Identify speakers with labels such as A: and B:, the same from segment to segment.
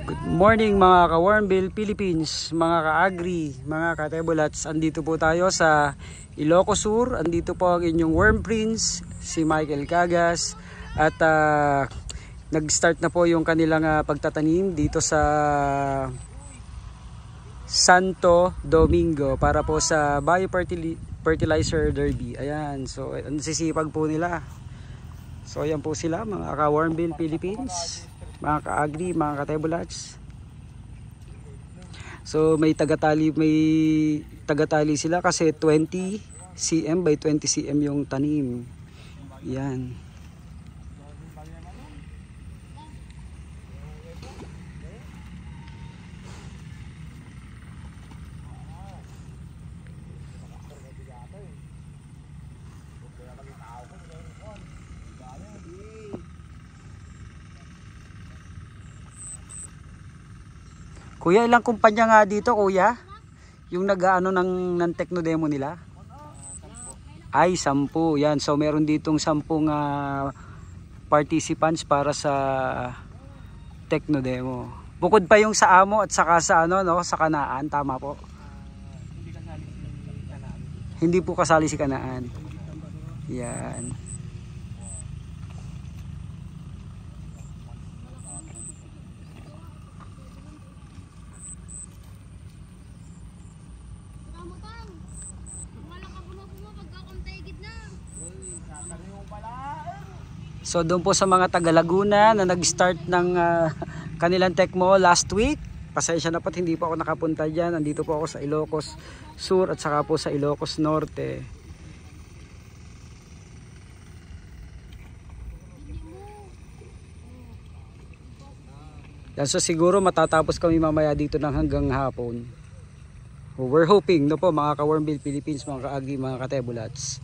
A: Good morning mga ka-Wormbill Philippines, mga ka-agri, mga ka-tebulats. Andito po tayo sa Ilocos Sur. Andito po ang inyong Worm Prince, si Michael Cagas. At nag-start na po yung kanilang pagtatanim dito sa Santo Domingo para po sa Biofertilizer Derby. Ayan, so ang sisipag po nila. So ayan po sila mga ka-Wormbill Philippines, mga ka-agri, mga ka-tebulats. So may tagatali sila kasi 20 cm by 20 cm yung tanim. Yan. Kuya, ilang kumpanya nga dito, kuya? Yung nag-aano ng techno-demo nila? Ay, 10. Yan. So, meron ditong 10 participants para sa techno-demo. Bukod pa yung sa Amo at saka sa sa Kanaan, tama po? Hindi po kasali si Kanaan. Yan. So doon po sa mga taga Laguna na nag-start ng kanilang Tecmo last week, pasensya na po hindi po ako nakapunta dyan. Andito po ako sa Ilocos Sur at saka po sa Ilocos Norte. Yan, so siguro matatapos kami mamaya dito ng hanggang hapon. We're hoping, no po, mga ka-Wormbill Philippines, mga ka-agri, mga ka-tebulats.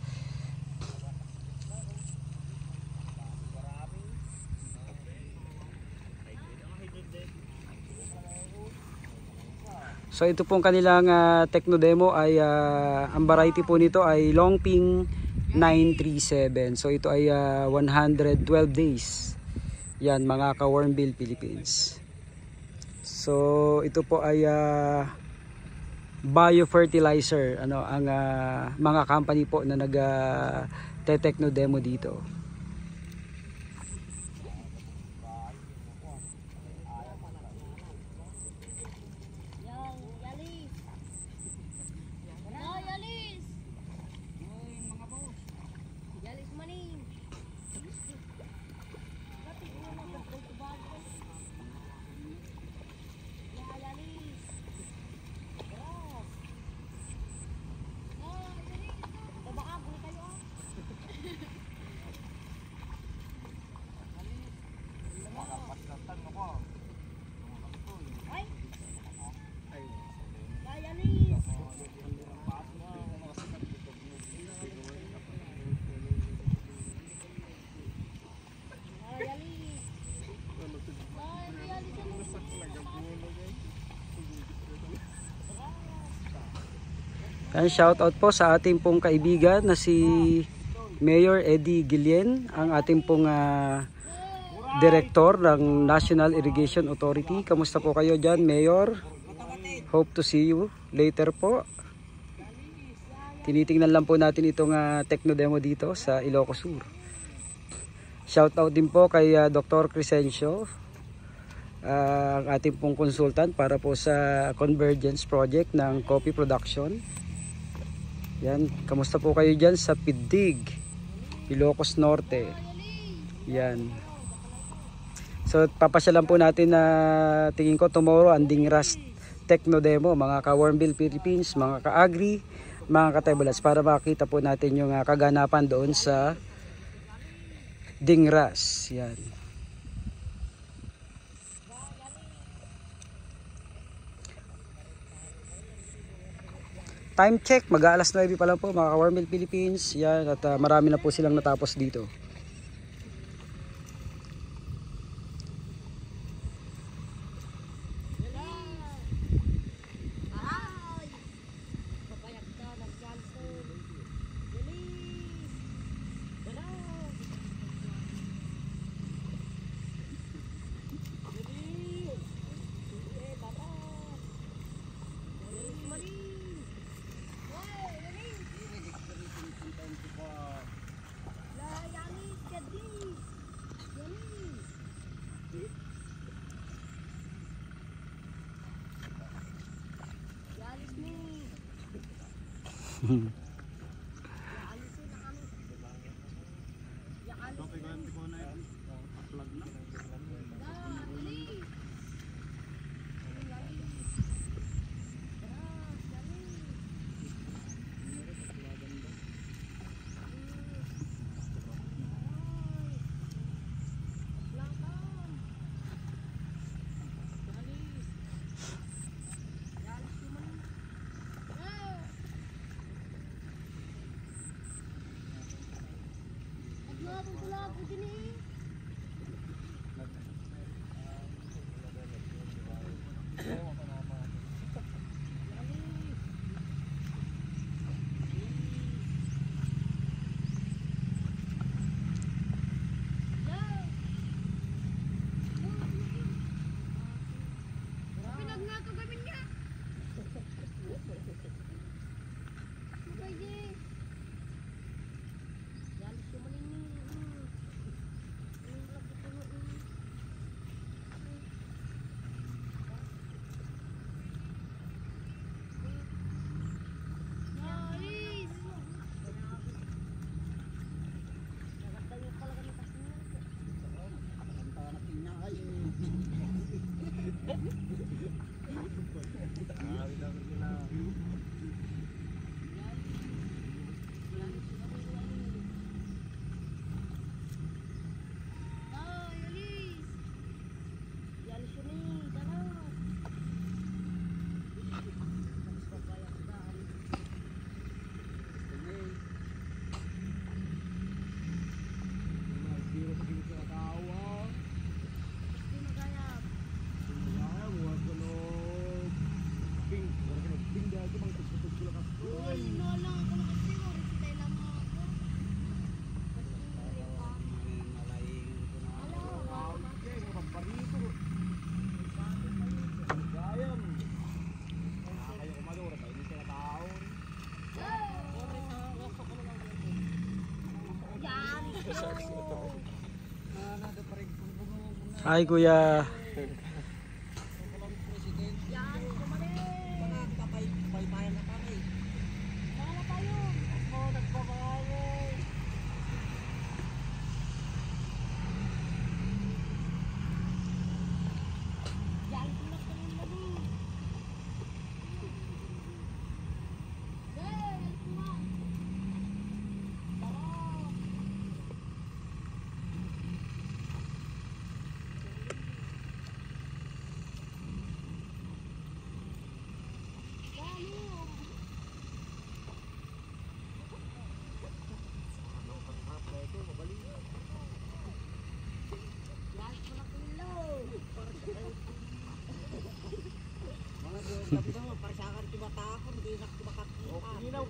A: So ito pong kanilang techno-demo ay ang variety po nito ay Longping 937. So ito ay 112 days. Yan mga ka-Wormbill Philippines. So ito po ay biofertilizer, ang mga company po na nag-techno-demo dito. Shout out po sa ating pong kaibigan na si Mayor Eddie Guillen, ang ating pong Director ng National Irrigation Authority. Kamusta po kayo dyan, Mayor? Hope to see you later po. Tinitingnan lang po natin itong techno-demo dito sa Ilocos Sur. Shout out din po kay Dr. Crescencio, ang ating pong consultant para po sa Convergence Project ng coffee production. Yan, kamusta po kayo dyan sa Pidig, Ilocos Norte. Yan. So papasyalan po natin na tingin ko tomorrow ang Dingras techno-demo, mga ka-Wormbill Philippines, mga ka-agri, mga ka-tebulats, para makita po natin yung kaganapan doon sa Dingras. Yan. Time check, mag-aalas 9 pa lang po mga ka-Wormbill Philippines. Yan, at marami na po silang natapos dito. Hi kuya.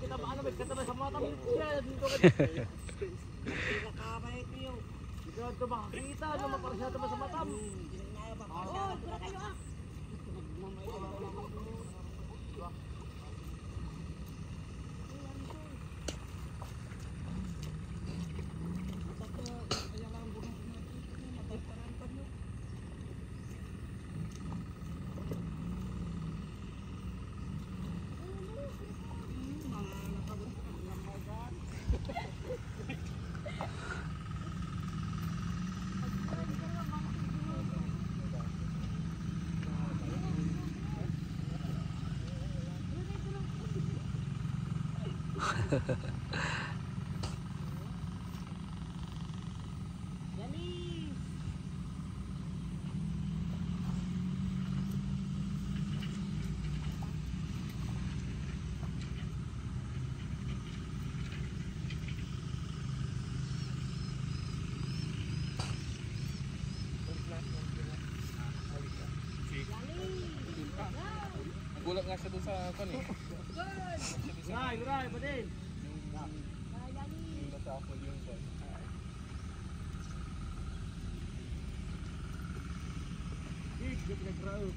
B: Kita ba ano may kataba sa mata mo dito ka dito makakita ano maparsya ta sa mata mo Gulat nga siya doon sa kon eh. Ray, padin. Yung nasa ako yung kon. Get nag-grow.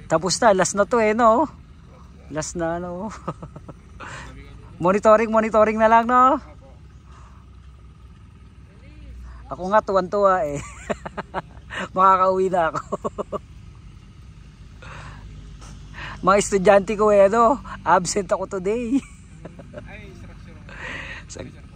A: Tapos na, last na to no? Last na no? Monitoring na lang no? Ako nga tuwan-tuwa Makakauwi na ako. Mga estudyante ko no? Absent ako today.